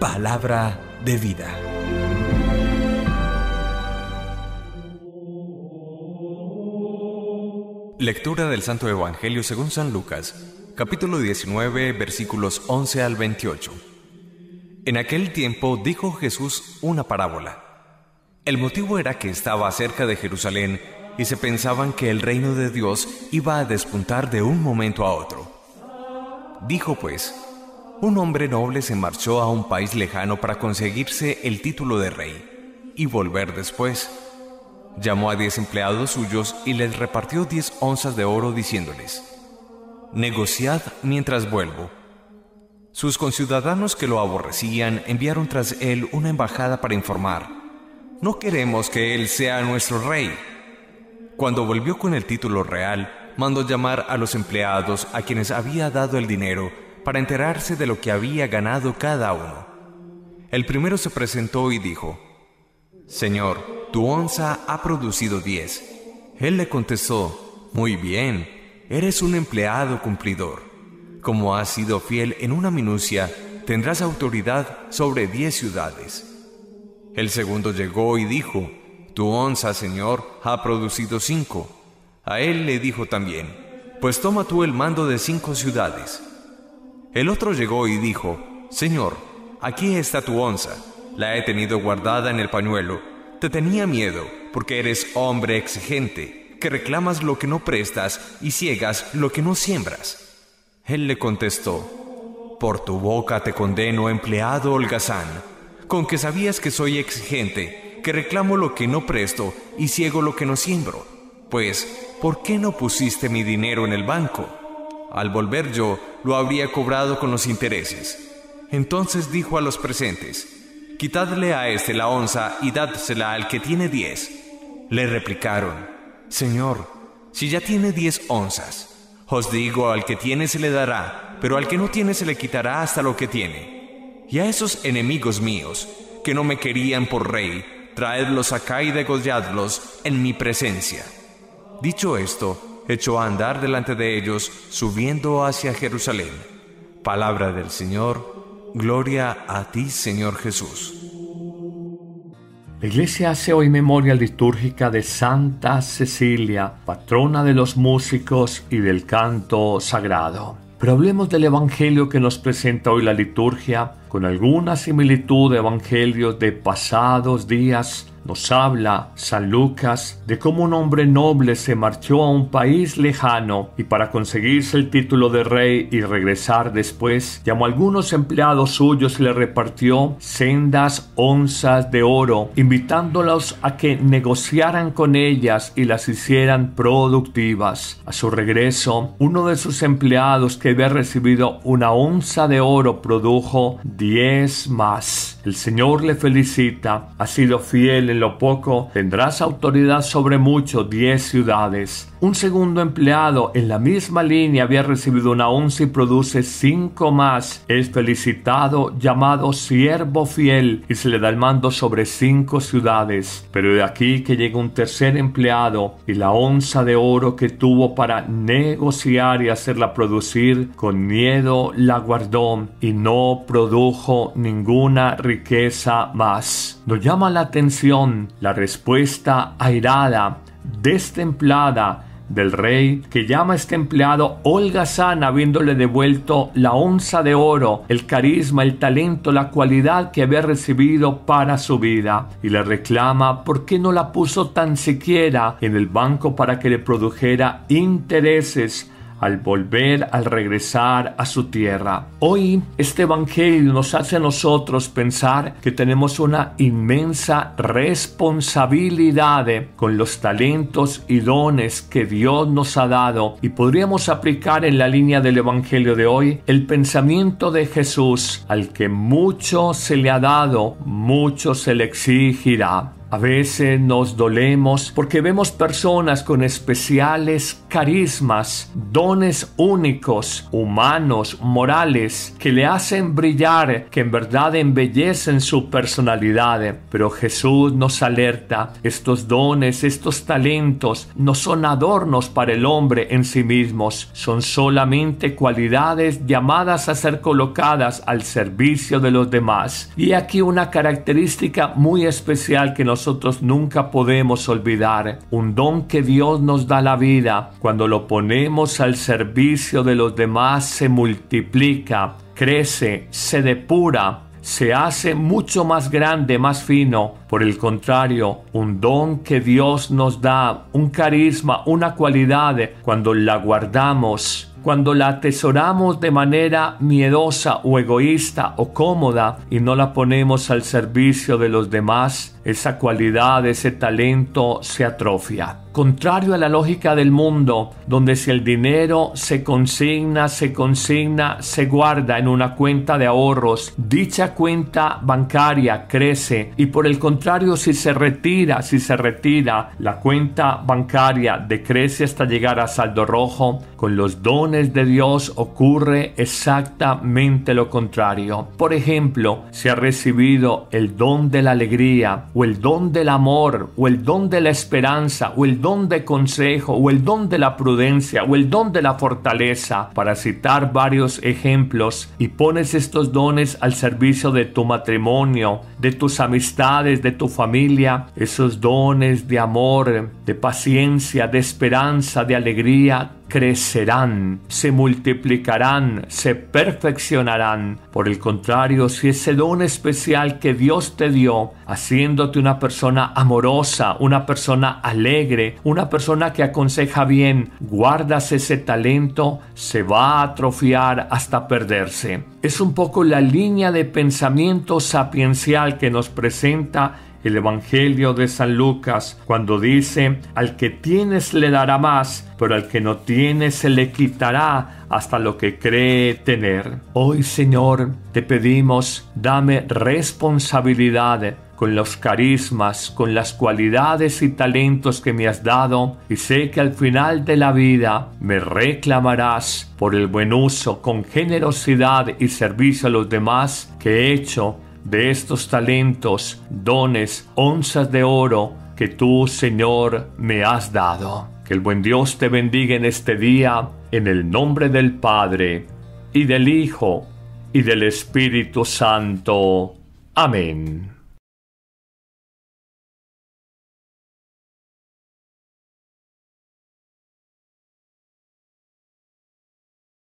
Palabra de vida. Lectura del Santo Evangelio según San Lucas, capítulo 19, versículos 11 al 28. En aquel tiempo dijo Jesús una parábola. El motivo era que estaba cerca de Jerusalén y se pensaban que el reino de Dios iba a despuntar de un momento a otro. Dijo pues: un hombre noble se marchó a un país lejano para conseguirse el título de rey y volver después. Llamó a 10 empleados suyos y les repartió 10 onzas de oro diciéndoles: negociad mientras vuelvo. Sus conciudadanos que lo aborrecían enviaron tras él una embajada para informar: no queremos que él sea nuestro rey. Cuando volvió con el título real, mandó llamar a los empleados a quienes había dado el dinero para enterarse de lo que había ganado cada uno. El primero se presentó y dijo: Señor, tu onza ha producido 10. Él le contestó: muy bien, eres un empleado cumplidor. Como has sido fiel en una minucia, tendrás autoridad sobre 10 ciudades. El segundo llegó y dijo: tu onza, Señor, ha producido 5. A él le dijo también: pues toma tú el mando de 5 ciudades. El otro llegó y dijo: Señor, aquí está tu onza. La he tenido guardada en el pañuelo. Te tenía miedo, porque eres hombre exigente, que reclamas lo que no prestas y ciegas lo que no siembras. Él le contestó: por tu boca te condeno, empleado holgazán, con que sabías que soy exigente, que reclamo lo que no presto y ciego lo que no siembro. Pues, ¿por qué no pusiste mi dinero en el banco? Al volver yo, lo habría cobrado con los intereses. Entonces dijo a los presentes: quitadle a este la onza y dádsela al que tiene 10. Le replicaron: Señor, si ya tiene 10 onzas, os digo, al que tiene se le dará, pero al que no tiene se le quitará hasta lo que tiene. Y a esos enemigos míos, que no me querían por rey, traedlos acá y degolladlos en mi presencia. Dicho esto, echó a andar delante de ellos, subiendo hacia Jerusalén. Palabra del Señor. Gloria a ti, Señor Jesús. La Iglesia hace hoy memoria litúrgica de Santa Cecilia, patrona de los músicos y del canto sagrado. Pero hablemos del Evangelio que nos presenta hoy la liturgia, con alguna similitud de evangelios de pasados días. Nos habla San Lucas de cómo un hombre noble se marchó a un país lejano y para conseguirse el título de rey y regresar después, llamó a algunos empleados suyos y le repartió sendas onzas de oro, invitándolos a que negociaran con ellas y las hicieran productivas. A su regreso, uno de sus empleados, que había recibido una onza de oro, produjo 10 más. El Señor le felicita: has sido fiel en lo poco, tendrás autoridad sobre mucho, 10 ciudades. Un segundo empleado en la misma línea había recibido una onza y produce 5 más. Es felicitado, llamado siervo fiel, y se le da el mando sobre 5 ciudades. Pero de aquí que llega un tercer empleado y la onza de oro que tuvo para negociar y hacerla producir, con miedo la guardó y no produjo ninguna riqueza más. Nos llama la atención la respuesta airada, destemplada del rey, que llama a este empleado holgazán, habiéndole devuelto la onza de oro, el carisma, el talento, la cualidad que había recibido para su vida, y le reclama por qué no la puso tan siquiera en el banco para que le produjera intereses al volver, al regresar a su tierra. Hoy este evangelio nos hace a nosotros pensar que tenemos una inmensa responsabilidad con los talentos y dones que Dios nos ha dado, y podríamos aplicar en la línea del evangelio de hoy el pensamiento de Jesús: al que mucho se le ha dado, mucho se le exigirá. A veces nos dolemos porque vemos personas con especiales carismas, dones únicos, humanos, morales, que le hacen brillar, que en verdad embellecen su personalidad. Pero Jesús nos alerta, estos dones, estos talentos no son adornos para el hombre en sí mismos, son solamente cualidades llamadas a ser colocadas al servicio de los demás. Y aquí una característica muy especial que nosotros nunca podemos olvidar, un don que Dios nos da la vida, cuando lo ponemos al servicio de los demás se multiplica, crece, se depura, se hace mucho más grande, más fino. Por el contrario, un don que Dios nos da, un carisma, una cualidad, cuando la guardamos, cuando la atesoramos de manera miedosa o egoísta o cómoda y no la ponemos al servicio de los demás, esa cualidad, ese talento se atrofia. Contrario a la lógica del mundo, donde si el dinero se consigna, se guarda en una cuenta de ahorros, dicha cuenta bancaria crece y por el contrario si se retira, la cuenta bancaria decrece hasta llegar a saldo rojo. Con los dones de Dios ocurre exactamente lo contrario. Por ejemplo, si ha recibido el don de la alegría, o el don del amor, o el don de la esperanza, o el don de consejo, o el don de la prudencia, o el don de la fortaleza, para citar varios ejemplos, y pones estos dones al servicio de tu matrimonio, de tus amistades, de tu familia, esos dones de amor, de paciencia, de esperanza, de alegría, crecerán, se multiplicarán, se perfeccionarán. Por el contrario, si ese don especial que Dios te dio, haciéndote una persona amorosa, una persona alegre, una persona que aconseja bien, guardas ese talento, se va a atrofiar hasta perderse. Es un poco la línea de pensamiento sapiencial que nos presenta el Evangelio de San Lucas, cuando dice: al que tienes le dará más, pero al que no tiene se le quitará hasta lo que cree tener. Hoy, Señor, te pedimos, dame responsabilidad con los carismas, con las cualidades y talentos que me has dado, y sé que al final de la vida me reclamarás por el buen uso, con generosidad y servicio a los demás que he hecho de estos talentos, dones, onzas de oro que tú, Señor, me has dado. Que el buen Dios te bendiga en este día, en el nombre del Padre, y del Hijo, y del Espíritu Santo. Amén.